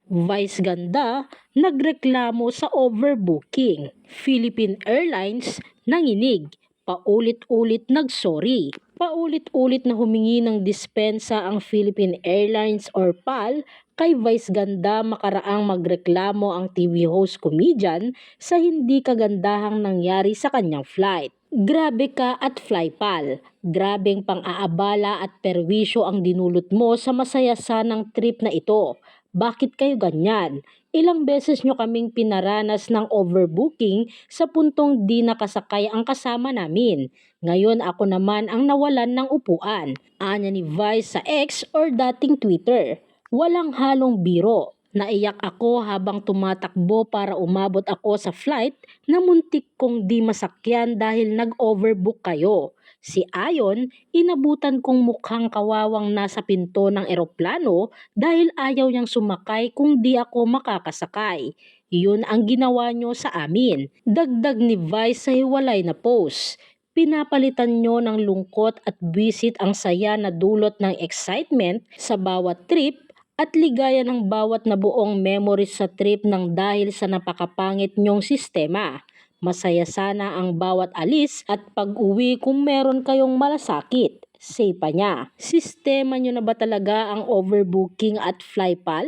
Vice ganda, nagreklamo sa overbooking. Philippine Airlines nanginig. Paulit-ulit nagsorry. Paulit-ulit na humingi ng dispensa ang Philippine Airlines or PAL kay Vice Ganda makaraang magreklamo ang TV host comedian sa hindi kagandahang nangyari sa kanyang flight. Grabe ka at FlyPal. Grabeng pang-aabala at perwisyo ang dinulot mo sa masaya sanang trip na ito. Bakit kayo ganyan? Ilang beses nyo kaming pinaranas ng overbooking sa puntong di nakasakay ang kasama namin. Ngayon ako naman ang nawalan ng upuan. Anya ni Vice sa X or dating Twitter. Walang halong biro. Naiyak ako habang tumatakbo para umabot ako sa flight na muntik kong di masakyan dahil nag-overbook kayo. Si Ayon, inabutan kong mukhang kawawang nasa pinto ng eroplano dahil ayaw niyang sumakay kung di ako makakasakay. Yun ang ginawa nyo sa amin. Dagdag ni Vice sa hiwalay na post. Pinapalitan nyo ng lungkot at bisit ang saya na dulot ng excitement sa bawat trip at ligaya ng bawat nabuong memories sa trip ng dahil sa napakapangit nyong sistema. Masaya sana ang bawat alis at pag-uwi kung meron kayong malasakit. Say pa niya, sistema nyo na ba talaga ang overbooking at FlyPal?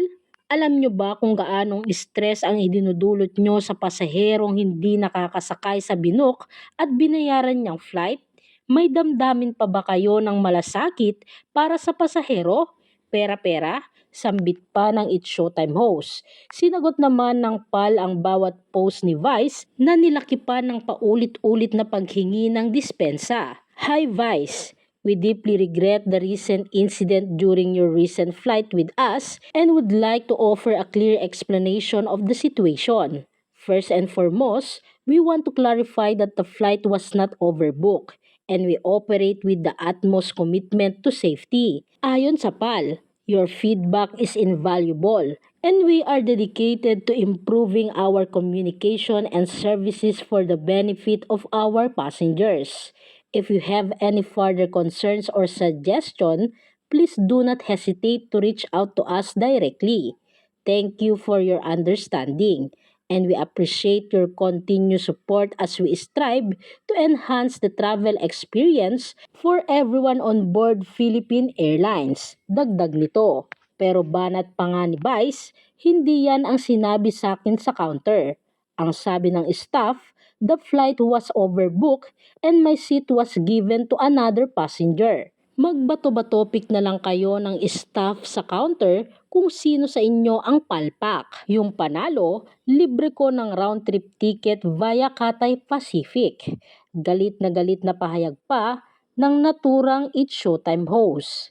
Alam nyo ba kung gaanong stress ang idinudulot nyo sa pasaherong hindi nakakasakay sa binok at binayaran niyang flight? May damdamin pa ba kayo ng malasakit para sa pasahero? Pera-pera? Sambit pa ng It's Showtime host. Sinagot naman ng PAL ang bawat post ni Vice na nilakipan ng paulit-ulit na paghingi ng dispensa. Hi Vice, we deeply regret the recent incident during your recent flight with us and would like to offer a clear explanation of the situation. First and foremost, we want to clarify that the flight was not overbooked and we operate with the utmost commitment to safety. Ayon sa PAL, your feedback is invaluable and we are dedicated to improving our communication and services for the benefit of our passengers. If you have any further concerns or suggestion, please do not hesitate to reach out to us directly. Thank you for your understanding and we appreciate your continued support as we strive to enhance the travel experience for everyone on board Philippine Airlines. Dagdag nito. Pero banat pa nga ni Vice, hindi yan ang sinabi sa akin sa counter. Ang sabi ng staff, the flight was overbooked and my seat was given to another passenger. Magbato-batopic na lang kayo ng staff sa counter kung sino sa inyo ang palpak. Yung panalo, libre ko ng round trip ticket via Cathay Pacific. Galit na pahayag pa ng naturang It's Showtime host.